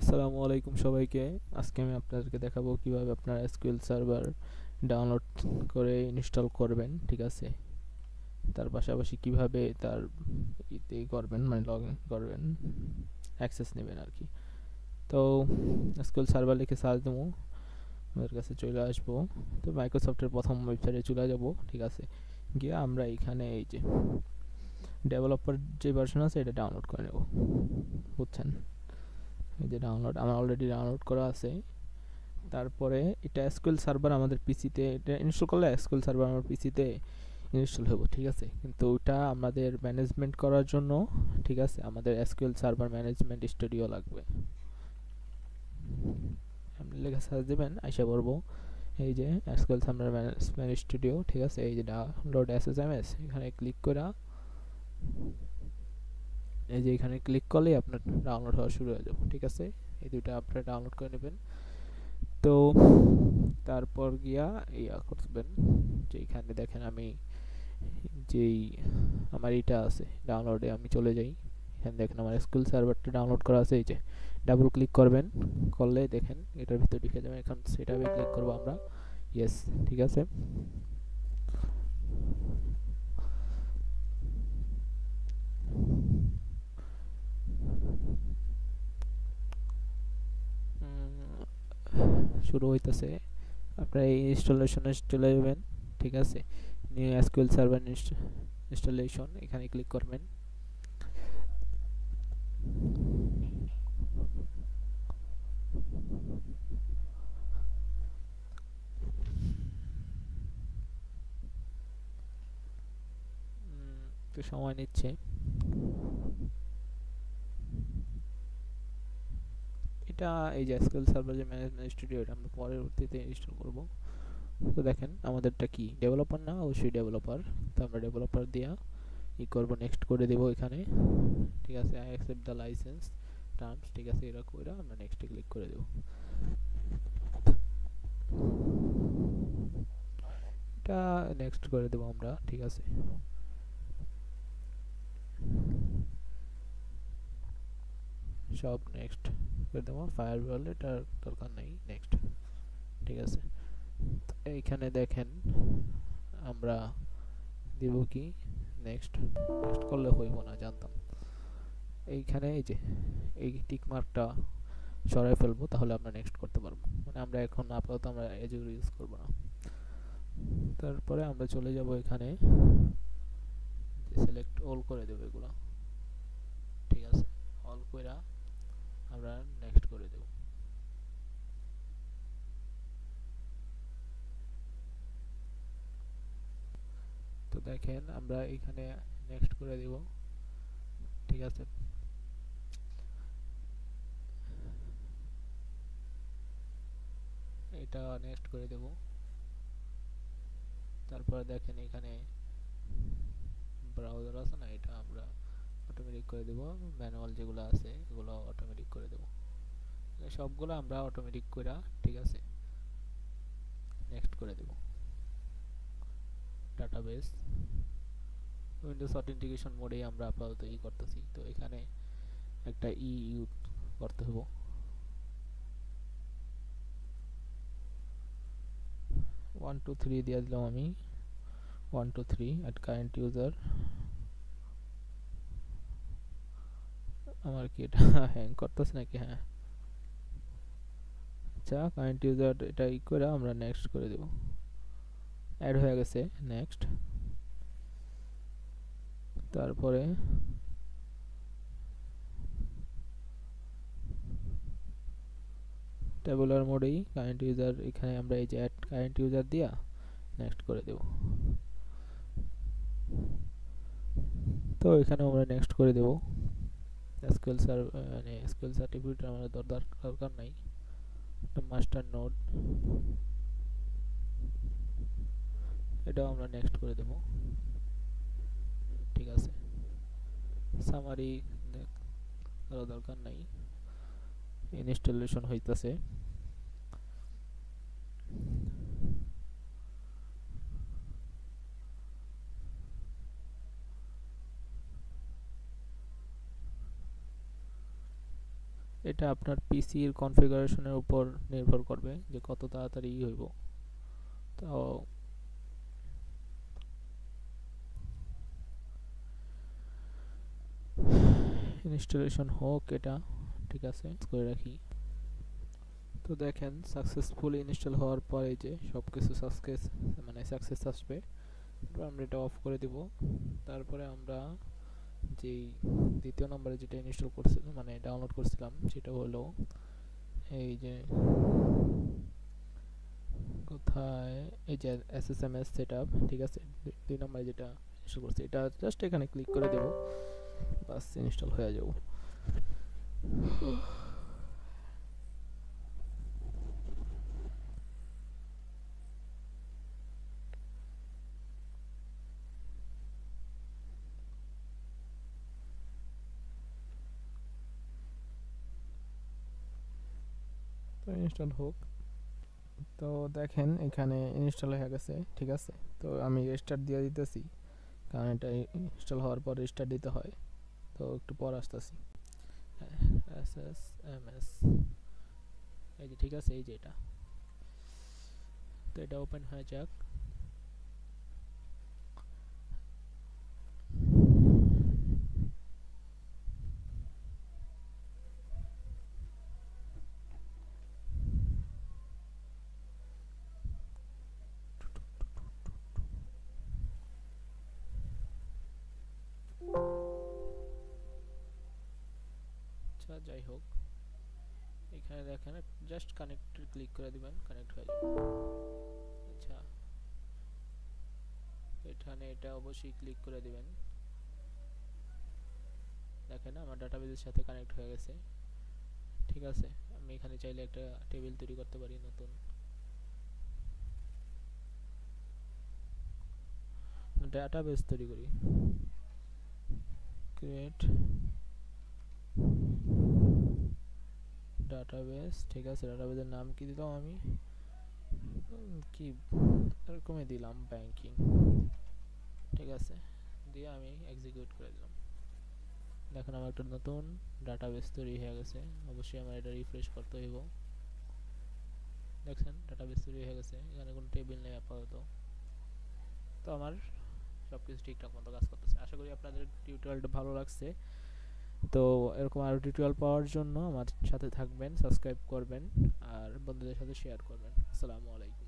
আসসালামু আলাইকুম সবাইকে। আজকে আমি আপনাদেরকে দেখাবো কিভাবে আপনারা এসকিউএল সার্ভার ডাউনলোড করে ইনস্টল করবেন, ঠিক আছে? তার পাশাপাশি কিভাবে তার করবেন, মানে লগ ইন করবেন, অ্যাক্সেস নেবেন আর কি। তো এসকিউএল সার্ভার লিখে সার্চ দেবো, আমাদের কাছে চলে আসবো। তো মাইক্রোসফটের প্রথম ওয়েবসাইটে চলে যাব, ঠিক আছে? গিয়ে আমরা এখানে এই যে ডেভেলপার যে ভার্সন আছে এটা ডাউনলোড করে নেব, বুঝছেন? এই যে ডাউনলোড আমার অলরেডি ডাউনলোড করা আছে। তারপরে এটা এসকিউএল সার্ভার আমাদের পিসিতে এটা ইনস্টল করলে এসকিউএল সার্ভার আমার পিসিতে ইনস্টল হবে, ঠিক আছে? কিন্তু ওটা আমাদের ম্যানেজমেন্ট করার জন্য, ঠিক আছে, আমাদের এসকিউএল সার্ভার ম্যানেজমেন্ট স্টুডিও লাগবে। আপনি লেখা সার্চ দেবেন, আইসা পড়বো এই যে এসকিউএল সার্ভার ম্যানেজমেন্ট স্টুডিও, ঠিক আছে? এই যে ডাউনলোড এসএসএমএস, এখানে ক্লিক করে এই যে এখানে ক্লিক করলেই আপনার ডাউনলোড হওয়া শুরু হয়ে যাবে, ঠিক আছে? এই দুটো আপনারা ডাউনলোড করে নেবেন। তো তারপর গিয়া ইয়া করবেন যে এখানে দেখেন আমি যেই আমার এটা আছে ডাউনলোডে আমি চলে যাই। এখানে দেখেন আমার এসকিউএল সার্ভারটা ডাউনলোড করা আছে। এই যে ডাবল ক্লিক করবেন, করলে দেখেন এটার ভিতর ঢুকে যাবেন। এখন সেটাপে ক্লিক করবো আমরা, ইয়েস, ঠিক আছে। শুরু হইতেছে, আপনারা এই ইনস্টলেশনে চলে যাবেন, ঠিক আছে? নিউ এসকিউএল সার্ভার ইনস্টলেশন, এখানে ক্লিক করবেন। একটু সময় নিচ্ছে। এটা এই যে এসকিউএল সার্ভার যে ম্যানেজমেন্ট স্টুডিও, এটা আমরা পরবর্তীতে ইনস্টল করব। তো দেখেন আমাদেরটা কি ডেভেলপার না, অবশ্যই ডেভেলপার। তো আমরা ডেভেলপার দিয়া ই করব, নেক্সট করে দেব এখানে, ঠিক আছে? I accept the licence terms, ঠিক আছে? এরা কইরা আমরা নেক্সটে ক্লিক করে দেব। এটা নেক্সট করে দেব আমরা, ঠিক আছে? সব নেক্সট করে দেবো। ফায়ারওয়াল এটা দরকার নেই, নেক্সট, ঠিক আছে? এইখানে দেখেন আমরা দিব কি নেক্সট, নেক্সট করলে হইব না জানতাম। এইখানে এই যে এই টিক মার্কটা সরাই ফেলবো, তাহলে আমরা নেক্সট করতে পারবো। মানে আমরা এখন আপাতত আমরা এজুর ইউজ করব না। তারপরে আমরা চলে যাব এখানে, সিলেক্ট অল করে দেবো এগুলো, ঠিক আছে? অল কইরা আমরা নেক্সট করে দেব। তো দেখেন আমরা এখানে নেক্সট করে দেব, ঠিক আছে? এটা নেক্সট করে দেব। তারপরে দেখেন এখানে ব্রাউজার আছে না, এটা আমরা অটোমেটিক করে দেব। ম্যানুয়াল যেগুলো আছে এগুলো অটোমেটিক করে দেব। সবগুলো আমরা অটোমেটিক করে, ঠিক আছে, নেক্সট করে দেব। ডাটাবেস উইন্ডোজ অথেন্টিকেশন মোডে আমরা আপাতত ই করতেছি। তো এখানে একটা ইউজ করতে হবে। 123 দিয়ে দিলাম আমি, 123 এট কারেন্ট ইউজার। আমার কি এটা হ্যাং করতেছে নাকি? হ্যাঁ, আচ্ছা, কারেন্ট ইউজার এটা ই করে আমরা নেক্সট করে দেব। অ্যাড হয়ে গেছে, নেক্সট। তারপরে ট্যাবুলার মোডেই কারেন্ট ইউজার, এখানে আমরা এই যে অ্যাড কারেন্ট ইউজার দিয়া নেক্সট করে দেব। তো এখানে আমরা নেক্সট করে দেব। এসকিউএল মানে এসকিউএল সার্টিফিকেট আমাদের দরকার নাই। মাস্টার নোড, এটাও আমরা নেক্সট করে দেব, ঠিক আছে? সামারি দরকার নাই, ইনস্টলেশন হইতাছে। এটা আপনার পিসির কনফিগারেশনের উপর নির্ভর করবে যে কত তাড়াতাড়ি হইব। তো ইনস্টলেশন হোক এটা, ঠিক আছে, করে রাখি। তো দেখেন সাকসেসফুলি ইনস্টল হওয়ার পরে যে সব কিছু সাকসেস আসবে। তারপর আমরা এটা অফ করে দিব। তারপরে আমরা যেই দ্বিতীয় নম্বরে যেটা ইনস্টল করছিলাম ডাউনলোড করছিলাম সেটা হলো এই যে কোথায়, এই যে SSMS সেটআপ, ঠিক আছে। দুই নম্বরে যেটা ইনস্টল করছি এটা জাস্ট এখানে ক্লিক করে দেব, বাস ইনস্টল হয়ে যাবে। তো ইনস্টল হোক। তো দেখেন এখানে ইনস্টল হয়ে গেছে, ঠিক আছে। তো আমি রেস্টার্ট দিয়ে দিতেছি, কারণ এটা ইনস্টল হওয়ার পর রেস্টার্ট দিতে হয়। তো একটু পর আসতেছি। SSMS, এই যে ঠিক আছে, এই যে এটা। তো এটা ওপেন হয়ে যাক। আচ্ছা যাই হোক, এখানে দেখেন জাস্ট কানেক্টেড ক্লিক করে দিবেন, কানেক্ট হয়ে যাবে। আচ্ছা, এখানে এটা অবশ্যই ক্লিক করে দিবেন। দেখেন আমার ডাটাবেসের সাথে কানেক্ট হয়ে গেছে, ঠিক আছে। আমি এখানে চাইলে একটা টেবিল তৈরি করতে পারি নতুন, ডাটাবেস তৈরি করি, ক্রিয়েট ডাটাবেস, ঠিক আছে। ডাটাবেসের নাম কি দিলাম আমি, কি এরকমই দিলাম, ব্যাংকিং, ঠিক আছে। দিয়ে আমি এক্সিকিউট করে দিলাম। দেখেন আমার একটা নতুন ডাটাবেস তৈরি হয়ে গেছে। অবশ্যই আমার এটা রিফ্রেশ করতে হইব। দেখছেন ডাটাবেস তৈরি হয়ে গেছে, এখানে কোনো টেবিল নেই আপাতত। তো আমার সবকিছু ঠিকঠাক মতো কাজ করতেছে। আশা করি আপনাদের টিউটোরিয়ালটা ভালো লাগছে। তো এরকম আরও টিউটোরিয়াল পাওয়ার জন্য আমার সাথে থাকবেন, সাবস্ক্রাইব করবেন আর বন্ধুদের সাথে শেয়ার করবেন। আসসালামু আলাইকুম।